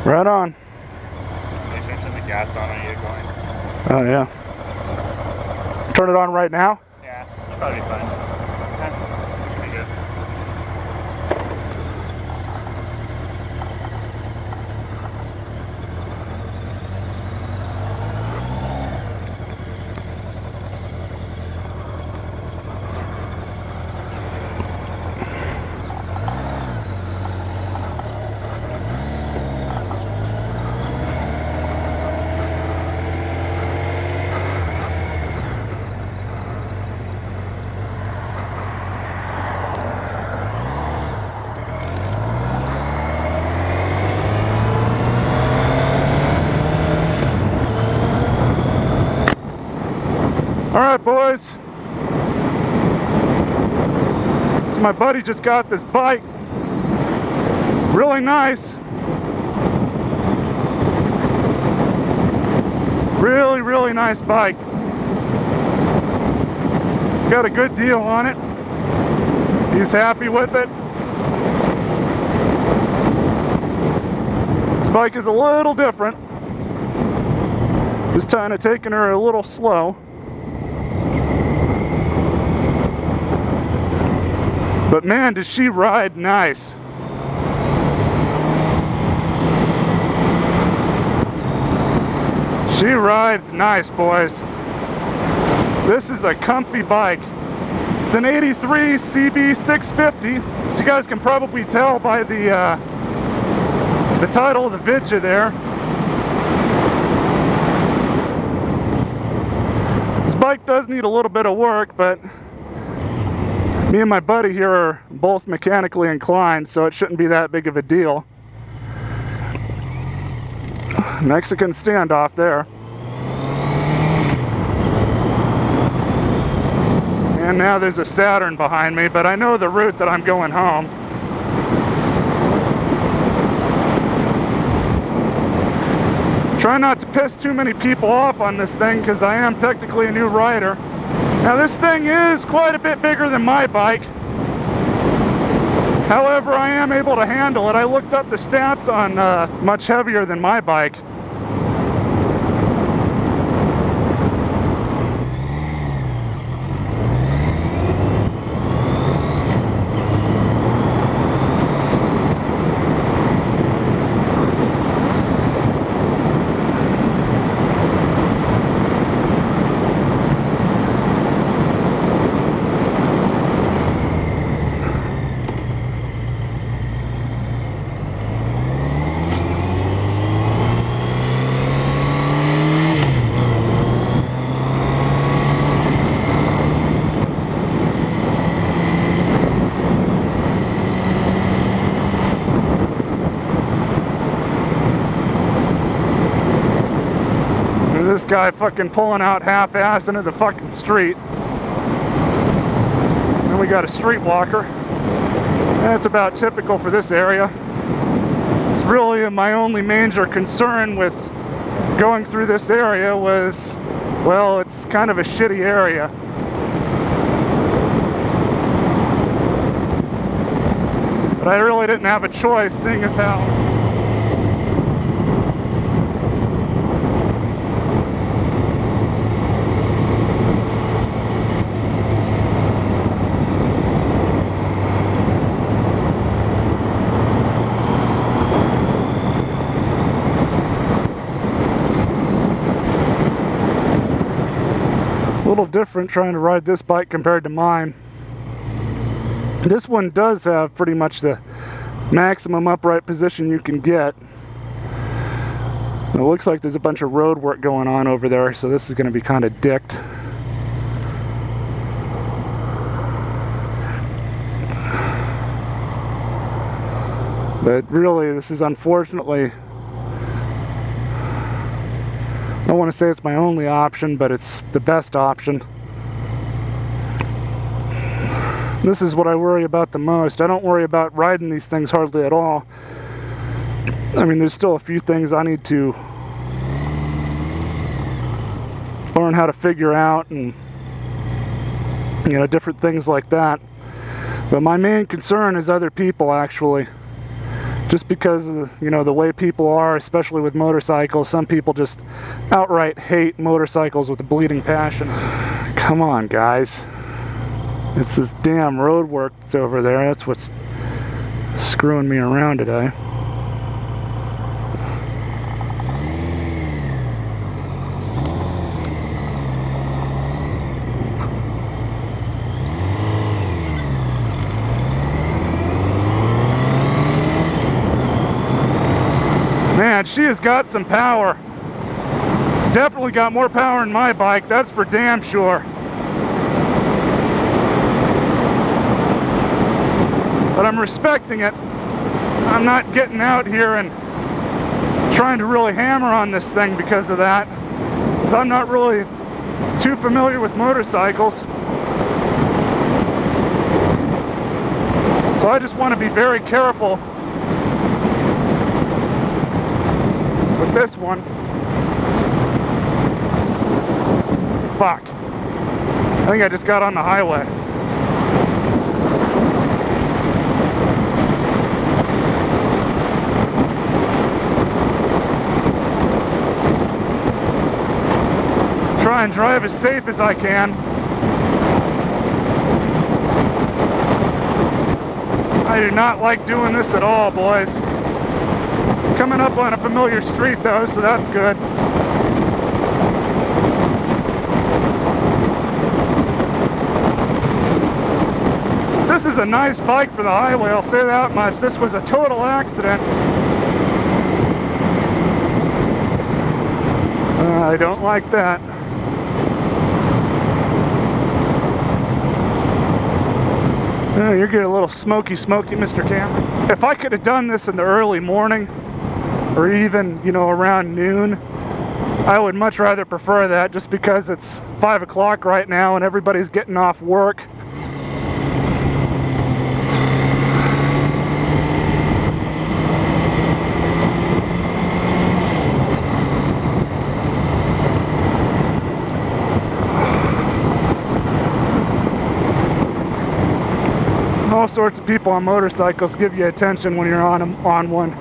Right on. Make sure to turn the gas on when you get going. Oh yeah. Turn it on right now? Yeah, you'll probably be fine. Okay. Should be good. Alright boys, so my buddy just got this bike, really nice, really nice bike, got a good deal on it, he's happy with it. This bike is a little different, just kind of taking her a little slow. But man, does she ride nice. She rides nice, boys. This is a comfy bike. It's an 83 CB650, so you guys can probably tell by the title of the video there. This bike does need a little bit of work, but me and my buddy here are both mechanically inclined, so it shouldn't be that big of a deal. Mexican standoff there. And now there's a Saturn behind me, but I know the route that I'm going home. Try not to piss too many people off on this thing, because I am technically a new rider. Now this thing is quite a bit bigger than my bike. However, I am able to handle it. I looked up the stats on much heavier than my bike. This guy fucking pulling out half-ass into the fucking street. Then we got a streetwalker. That's about typical for this area. It's really my only major concern with going through this area was, well, it's kind of a shitty area. But I really didn't have a choice, seeing as how little different trying to ride this bike compared to mine. This one does have pretty much the maximum upright position you can get. It looks like there's a bunch of road work going on over there, so this is going to be kind of dicked. But really, this is unfortunately, I don't want to say it's my only option, but it's the best option. This is what I worry about the most. I don't worry about riding these things hardly at all. I mean, there's still a few things I need to learn how to figure out, and you know, different things like that. But my main concern is other people actually Just because of, you know, the way people are, especially with motorcycles. Some people just outright hate motorcycles with a bleeding passion. Come on, guys. It's this damn road work that's over there. That's what's screwing me around today. Man, she has got some power. Definitely got more power than my bike, that's for damn sure. But I'm respecting it. I'm not getting out here and trying to really hammer on this thing because of that. Because I'm not really too familiar with motorcycles. So I just want to be very careful with this one. Fuck. I think I just got on the highway. Try and drive as safe as I can. I do not like doing this at all, boys. Coming up on a familiar street though, so that's good. This is a nice bike for the highway, I'll say that much. This was a total accident. I don't like that. Oh, you're getting a little smoky, Mr. Cameron. If I could have done this in the early morning, or even, you know, around noon, I would much rather prefer that, just because it's 5 o'clock right now and everybody's getting off work. All sorts of people on motorcycles give you attention when you're on one.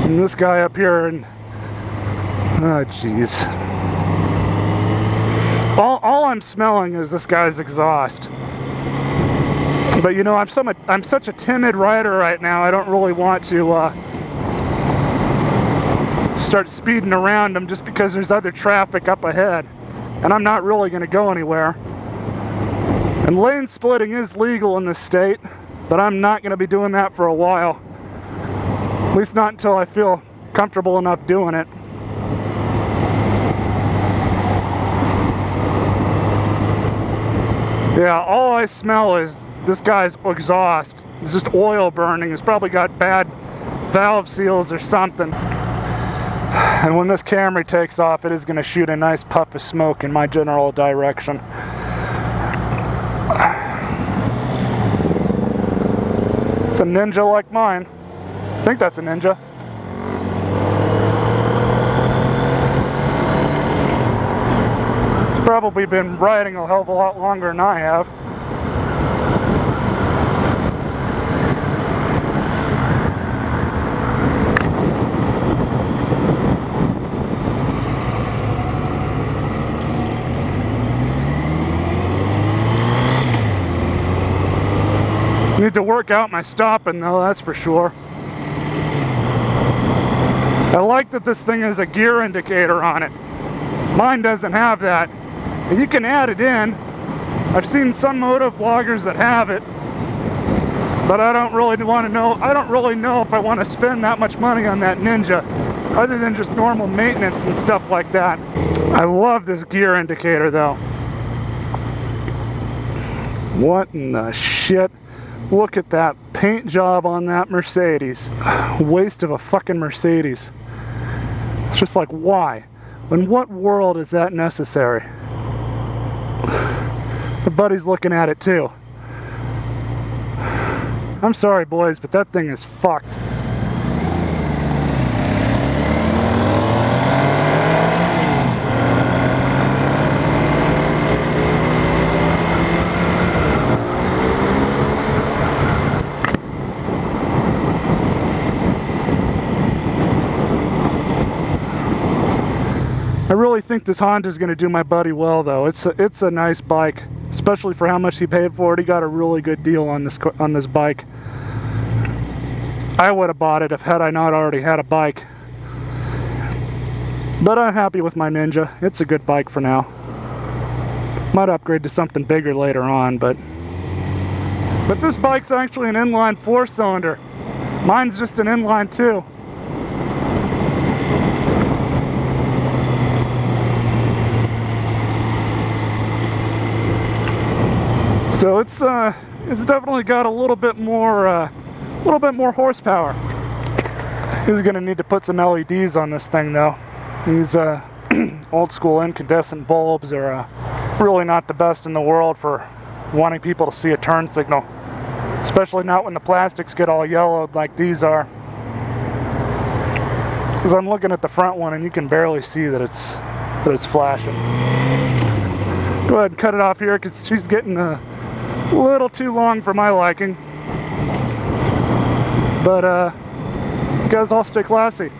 And this guy up here, and oh jeez. All I'm smelling is this guy's exhaust. But you know, I'm such a timid rider right now. I don't really want to start speeding around him just because there's other traffic up ahead, and I'm not really going to go anywhere. And lane splitting is legal in this state, but I'm not going to be doing that for a while. At least not until I feel comfortable enough doing it. Yeah, all I smell is this guy's exhaust. It's just oil burning. It's probably got bad valve seals or something. And when this Camry takes off, it is going to shoot a nice puff of smoke in my general direction. It's a Ninja like mine. I think that's a Ninja. It's probably been riding a hell of a lot longer than I have. Need to work out my stopping though, that's for sure. I like that this thing has a gear indicator on it. Mine doesn't have that. And you can add it in. I've seen some motovloggers that have it, but I don't really want to know. I don't really know if I want to spend that much money on that Ninja, other than just normal maintenance and stuff like that. I love this gear indicator though. What in the shit? Look at that paint job on that Mercedes. Waste of a fucking Mercedes. It's just like, why? In what world is that necessary? The buddy's looking at it too. I'm sorry boys, but that thing is fucked. I really think this Honda is going to do my buddy well, though. It's a nice bike, especially for how much he paid for it. He got a really good deal on this bike. I would have bought it if had I not already had a bike. But I'm happy with my Ninja. It's a good bike for now. Might upgrade to something bigger later on, but this bike's actually an inline 4-cylinder. Mine's just an inline 2. So it's definitely got a little bit more horsepower. He's gonna need to put some LEDs on this thing though. These old school incandescent bulbs are really not the best in the world for wanting people to see a turn signal, especially not when the plastics get all yellowed like these are. Because I'm looking at the front one and you can barely see that it's flashing. Go ahead and cut it off here because she's getting a little too long for my liking. But you guys all stay classy.